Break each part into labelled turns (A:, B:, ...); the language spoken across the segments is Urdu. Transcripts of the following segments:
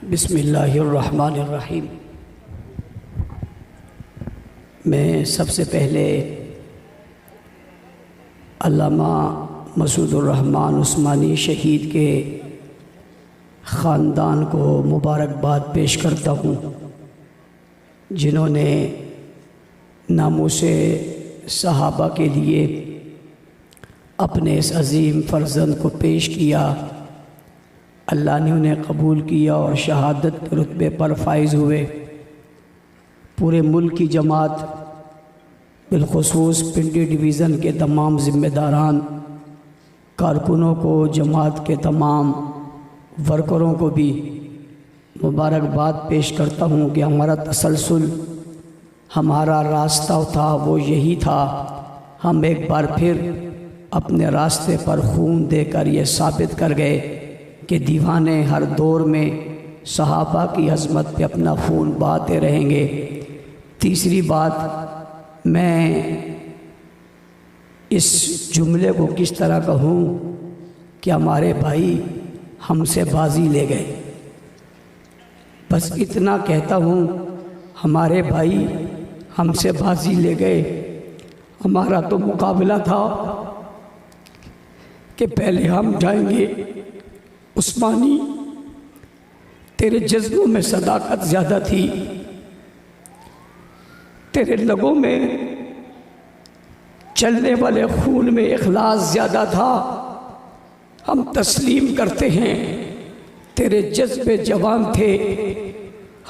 A: بسم اللہ الرحمن الرحیم۔ میں سب سے پہلے علامہ مسعود الرحمن عثمانی شہید کے خاندان کو مبارکباد پیش کرتا ہوں، جنہوں نے ناموس صحابہ کے لیے اپنے اس عظیم فرزند کو پیش کیا۔ اللہ نے انہیں قبول کیا اور شہادت کے رتبے پر فائز ہوئے۔ پورے ملک کی جماعت، بالخصوص پنڈی ڈویژن کے تمام ذمہ داران، کارکنوں کو، جماعت کے تمام ورکروں کو بھی مبارکباد پیش کرتا ہوں کہ ہمارا تسلسل، ہمارا راستہ تھا وہ یہی تھا۔ ہم ایک بار پھر اپنے راستے پر خون دے کر یہ ثابت کر گئے کہ دیوانے ہر دور میں صحابہ کی عظمت پہ اپنا خون بہاتے رہیں گے۔ تیسری بات، میں اس جملے کو کس طرح کہوں کہ ہمارے بھائی ہم سے بازی لے گئے۔ بس اتنا کہتا ہوں، ہمارے بھائی ہم سے بازی لے گئے۔ ہمارا تو مقابلہ تھا کہ پہلے ہم جائیں گے۔ عثمانی، تیرے جذبوں میں صداقت زیادہ تھی، تیرے لگوں میں چلنے والے خون میں اخلاص زیادہ تھا۔ ہم تسلیم کرتے ہیں، تیرے جذبے جوان تھے،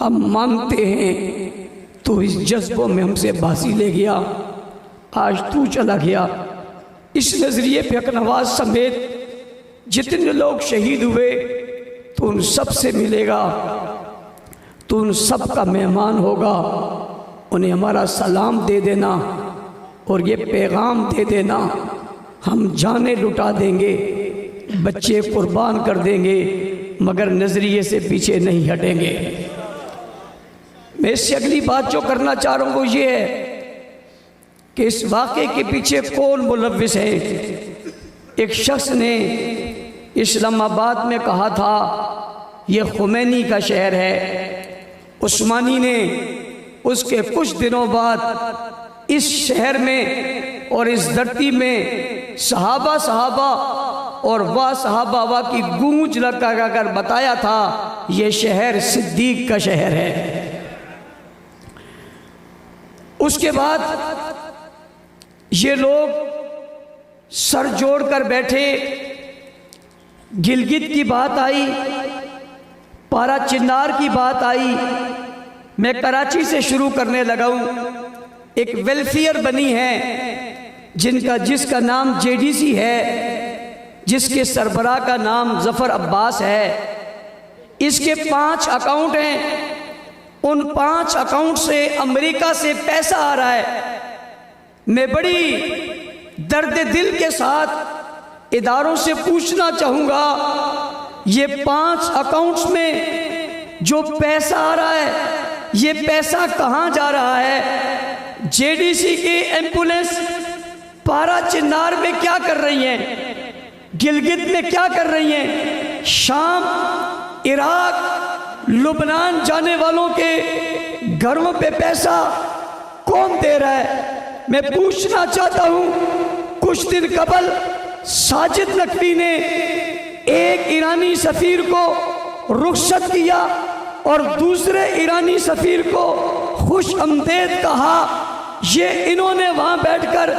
A: ہم مانتے ہیں تو اس جذبوں میں ہم سے بازی لے گیا۔ آج تو چلا گیا۔ اس نظریے پہ اکنواز سمیت جتنے لوگ شہید ہوئے تو ان سب سے ملے گا، تو ان سب کا مہمان ہوگا۔ انہیں ہمارا سلام دے دینا اور یہ پیغام دے دینا، ہم جانیں لٹا دیں گے، بچے قربان کر دیں گے، مگر نظریے سے پیچھے نہیں ہٹیں گے۔ میں اس سے اگلی بات جو کرنا چاہ رہا ہوں وہ یہ ہے کہ اس واقعے کے پیچھے کون ملوث ہے۔ ایک شخص نے اسلام آباد میں کہا تھا یہ خمینی کا شہر ہے۔ عثمانی نے اس کے کچھ دنوں بعد اس شہر میں اور اس دھرتی میں صحابہ اور واہ صحابہ کی گونج لگا کر بتایا تھا یہ شہر صدیق کا شہر ہے۔ اس کے بعد یہ لوگ سر جوڑ کر بیٹھے۔ گلگت کی بات آئی، پارا چنار کی بات آئی۔ میں کراچی سے شروع کرنے لگا ہوں۔ ایک ویلفیئر بنی ہے جس کا نام JDC ہے، جس کے سربراہ کا نام ظفر عباس ہے۔ اس کے 5 اکاؤنٹ ہیں۔ ان 5 اکاؤنٹ سے امریکہ سے پیسہ آ رہا ہے۔ میں بڑی درد دل کے ساتھ اداروں سے پوچھنا چاہوں گا، یہ 5 اکاؤنٹس میں جو پیسہ آ رہا ہے یہ پیسہ کہاں جا رہا ہے؟ JDC کی ایمبولینس پارا چنار میں کیا کر رہی ہیں؟ گلگت میں کیا کر رہی ہیں؟ شام، عراق، لبنان جانے والوں کے گھروں پہ پیسہ کون دے رہا ہے؟ میں پوچھنا چاہتا ہوں، کچھ دن قبل ساجد نقوی نے ایک ایرانی سفیر کو رخصت کیا اور دوسرے ایرانی سفیر کو خوش آمدید کہا۔ یہ انہوں نے وہاں بیٹھ کر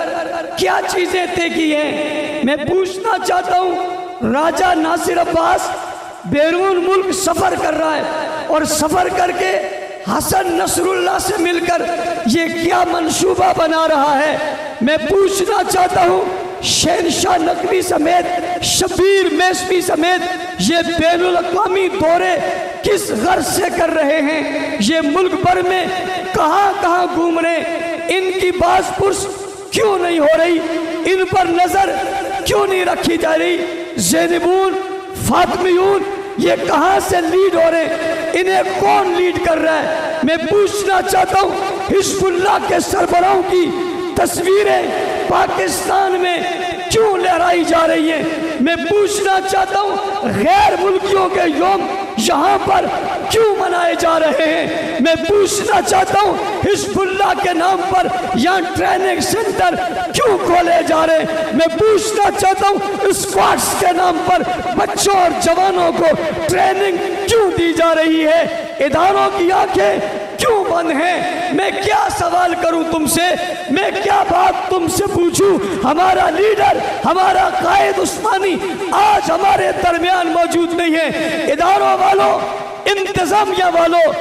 A: کیا چیزیں طے کی ہیں؟ میں پوچھنا چاہتا ہوں، راجہ ناصر عباس بیرون ملک سفر کر رہا ہے اور سفر کر کے حسن نصر اللہ سے مل کر یہ کیا منصوبہ بنا رہا ہے؟ میں پوچھنا چاہتا ہوں، شہنشاہ نقوی سمیت، شبیر میسوی سمیت یہ بین الاقوامی دورے کس غرض سے کر رہے ہیں؟ یہ ملک بھر میں کہاں کہاں گھوم رہے ہیں؟ ان کی باز پرس کیوں نہیں ہو رہی؟ ان پر نظر کیوں نہیں رکھی جا رہی؟ زینبون، فاطمیون یہ کہاں سے لیڈ ہو رہے ہیں؟ انہیں کون لیڈ کر رہا ہے؟ میں پوچھنا چاہتا ہوں، حزب اللہ کے سربراہوں کی تصویریں پاکستان میں کیوں لہرائی جا رہی ہیں؟ میں پوچھنا چاہتا ہوں، غیر ملکیوں کے یوم یہاں پر کیوں منائے جا رہے ہیں؟ میں پوچھنا چاہتا ہوں حزب اللہ کے نام پر یہاں ٹریننگ سینٹر کیوں کھولے جا رہے ہیں؟ میں پوچھنا چاہتا ہوں اسکواڈز کے نام پر بچوں اور جوانوں کو ٹریننگ کیوں دی جا رہی ہے؟ اداروں کی آنکھیں کیوں بند ہیں؟ میں کیا سوال کروں تم سے؟ میں کیا بات تم سے پوچھوں؟ ہمارا لیڈر، ہمارا قائد عثمانی آج ہمارے درمیان موجود نہیں ہے۔ اداروں والوں، انتظامیہ والوں،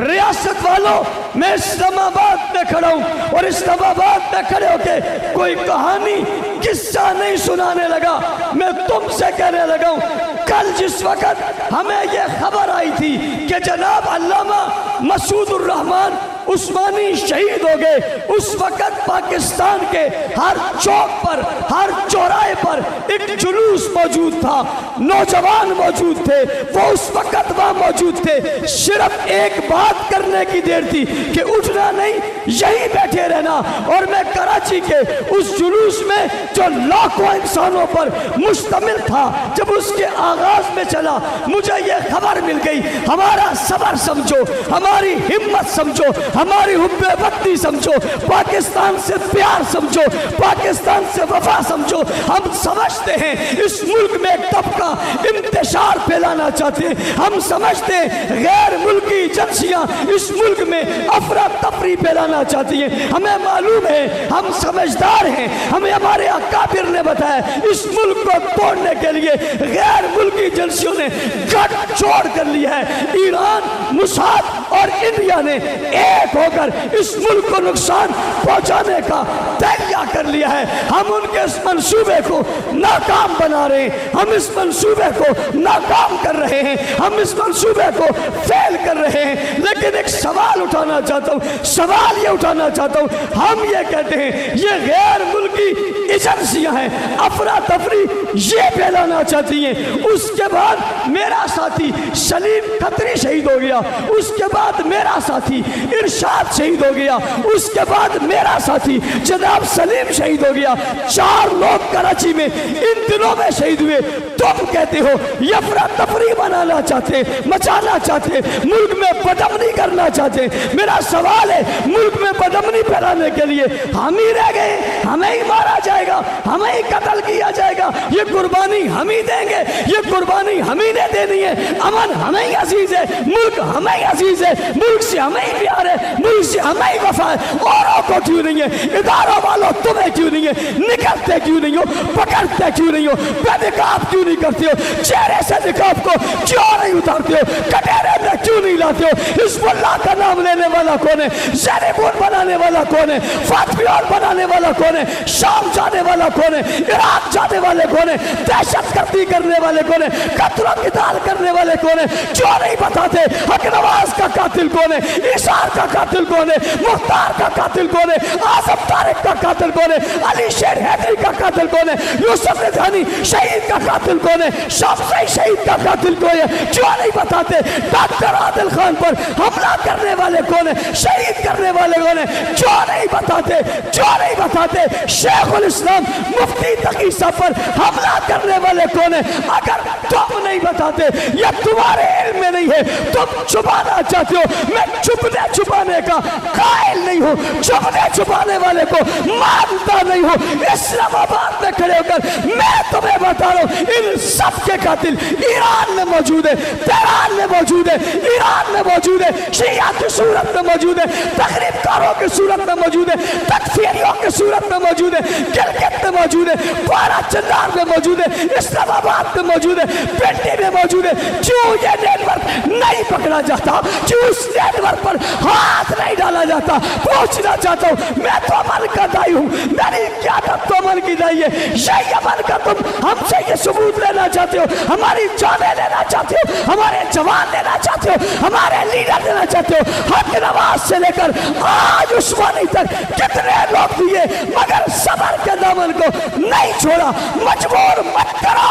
A: ریاست والوں، میں اسلام آباد میں کھڑا ہوں اور اسلام آباد میں کھڑے ہو کے کوئی کہانی قصہ نہیں سنانے لگا، میں تم سے کہنے لگا ہوں کل جس وقت ہمیں یہ خبر آئی تھی کہ جناب علامہ مسعود الرحمان عثمانی شہید ہو گئے، اس وقت پاکستان کے ہر چوک پر، ہر چوراہے پر ایک جلوس موجود تھا، نوجوان موجود تھے، وہ اس وقت وہاں موجود تھے، صرف ایک بات کرنے کی دیر تھی کہ اٹھنا نہیں، یہی بیٹھے رہنا۔ اور میں کراچی کے اس جلوس میں جو لاکھوں انسانوں پر مشتمل تھا، جب اس کے آغاز میں چلا مجھے یہ خبر مل گئی، ہمارا صبر سمجھو، ہماری ہمت سمجھو، ہماری حب وطنی سمجھو، پاکستان سے پیار سمجھو، پاکستان سے وفا سمجھو۔ ہم سمجھتے ہیں اس ملک میں ایک طبقہ انتشار پھیلانا چاہتے ہیں، ہم سمجھتے ہیں غیر ملکی ایجنسیاں اس ملک میں افراتفری پھیلانا چاہتی ہیں، ہمیں معلوم ہے، ہم سمجھدار ہیں، ہمیں ہمارے اکابر نے بتایا اس ملک کو توڑنے کے لیے غیر ملکی ایجنسیوں نے گٹھ جوڑ کر لیا ہے۔ ایران، موساد اور انڈیا نے ایک ہو کر اس ملک کو نقصان پہنچانے کا تیار کر لیا ہے۔ ہم ان کے اس منصوبے کو ناکام بنا رہے ہیں، ہم اس منصوبے کو ناکام کر رہے ہیں، ہم اس منصوبے کو فیل کر رہے ہیں۔ لیکن ایک سوال اٹھانا چاہتا ہوں، سوال یہ اٹھانا چاہتا ہوں، ہم یہ کہتے ہیں یہ غیر ملکی ایجنسیاں ہیں، افراتفری یہ پھیلانا چاہتی ہیں۔ اس کے بعد میرا ساتھی سلیم کھتری شہید ہو گیا، اس کے بعد میرا ساتھی ارشاد شہید ہو گیا، اس کے بعد میرا ساتھی جناب سلیم شہید ہو گیا، 4 لوگ کراچی میں ان دنوں میں شہید ہوئے۔ تم کہتے ہو یہ افراتفری بنانا چاہتے، مچانا چاہتے، ملک میں بدامنی کرنا چاہتے۔ میرا سوال ہے ملک میں بدامنی پھیلانے کے لیے ہم ہی رہ گئے، ہمیں ہی مارا جائے گا، ہمیں ہی قتل کیا جائے گا، یہ قربانی ہم ہی دیں گے، یہ قربانی ہم ہی نے دینی ہے۔ امن ہمیں ہی عزیز ہے، ملک ہمیں ہی عزیز ہے، ملک سے ہمیں ہی پیار ہے، ملک سے ہمیں ہی وفا ہے۔ اوروں کو کیوں نہیں ہے؟ اداروں والوں تمہیں کیوں نہیں ہے؟ نکلتے کیوں نہیں ہو؟ پکڑتے کیوں نہیں ہو؟ بے نقاب کیوں نہیں کرتے ہو؟ چہرے سے نقاب کو کیوں نہیں اتارتے ہو؟ کٹہرے میں کیوں نہیں لاتے ہو؟ حزب اللہ کا نام لینے والا کون ہے؟ زیربون بنانے والا کون ہے؟ فاتحیون بنانے والا کون ہے؟ شام جانے والا کون ہے؟ عراق جانے والے کون ہے؟ دہشت گردی کرنے والے کون ہے؟ قتل و قتال کرنے والے کون ہے؟ کیوں نہیں بتاتے؟ حق نواز کا قاتل کون ہے؟ عیسار کا قاتل کون ہے؟ مختار کا قاتل کون ہے؟ آصف طارق کا قاتل کون ہے؟ علی شیر حیدری کا قاتل کون ہے؟ یوسف ردھانی شہید کا قاتل کون ہے؟ شافعی شہید کا قاتل کون ہے؟ کیوں نہیں بتاتے؟ ڈاکٹر عادل خان پر حملہ کرنے والے کون ہے؟ شہید کرنے والے کون ہے؟ کیوں نہیں بتاتے؟ کیوں نہیں بتاتے؟ شیخ الاسلام مفتی تقی صاحب پر حملہ کرنے والے کون ہے؟ اگر تم نہیں بتاتے یا تمہارے علم میں نہیں ہے، تم چھپانا چاہتے ہو، میں چھپنے چھپانے کا قائل نہیں ہوں، چھپنے چھپانے والے کو مانتا نہیں ہوں۔ اسلام آباد میں کھڑے ہو کر میں تمہیں بتا رہا ہوں ان سب کے قاتل ایران میں موجود ہے، تہران میں موجود ہے، ایران میں موجود ہے، شیعہ کی صورت میں موجود ہے، تخریب کاروں کی صورت میں موجود ہے، تکفیریوں کی صورت میں موجود ہے، گلگت میں موجود ہے، پارا چندار میں موجود ہے، اسلام آباد میں موجود ہے، پنڈی میں موجود ہے۔ کیوں یہ نیٹ ورک نہیں پکڑا جاتا؟ کیوں اس نیٹ ورک پر ہاتھ نہیں ڈالا جاتا؟ پوچھنا چاہتا ہوں، میں تو عمل کا دائی ہوں، میری قیادت تو عمل کی دائی ہے، یہی عمل کا تم ہم سے یہ ثبوت لینا چاہتے ہو، ہماری جانیں لینا چاہتے ہو، ہمارے جوان لینا چاہتے ہو، ہمارے لیڈر لینا چاہتے ہو۔ حق نواز سے لے کر آج عثمانی تک کتنے لوگ دیے مگر صبر کے دامن کو نہیں چھوڑا۔ مجبور مت کرو،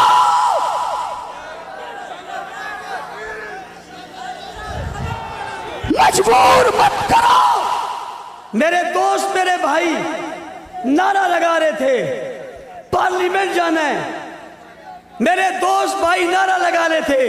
A: مجبور مت کرو۔ میرے دوست، میرے بھائی نعرہ لگا رہے تھے پارلیمنٹ جانا ہے، میرے دوست بھائی نعرہ لگا رہے تھے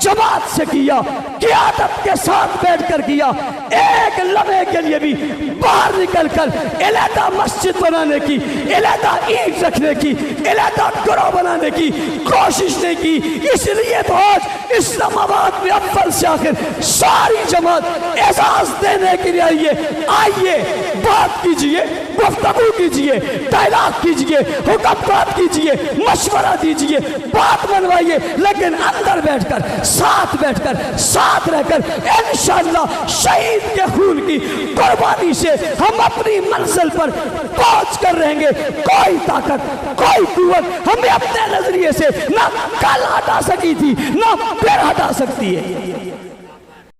A: جماعت سے کیا، قیادت کے ساتھ بیٹھ کر کیا، ایک لمحے کے لیے بھی باہر نکل کر علیحدہ مسجد بنانے کی، علیحدہ اینٹ رکھنے کی، علیحدہ گروہ بنانے کی کوشش نہیں کی۔ اس لیے تو آج اسلام آباد میں اول سے آخر ساری جماعت اعزاز دینے کے لیے آئیے، بات کیجئے، گفتگو کیجئے، ڈائلاگ کیجئے، حکمران کیجئے، مشورہ دیجئے، بات منوائیے، لیکن اندر بیٹھ کر، ساتھ بیٹھ کر، ساتھ رہ کر انشاءاللہ شہید کے خون کی قربانی سے ہم اپنی منزل پر پہنچ کر رہیں گے۔ کوئی طاقت، کوئی قوت ہمیں اپنے نظریے سے نہ کل ہٹا سکی تھی، نہ پھر ہٹا سکتی ہے۔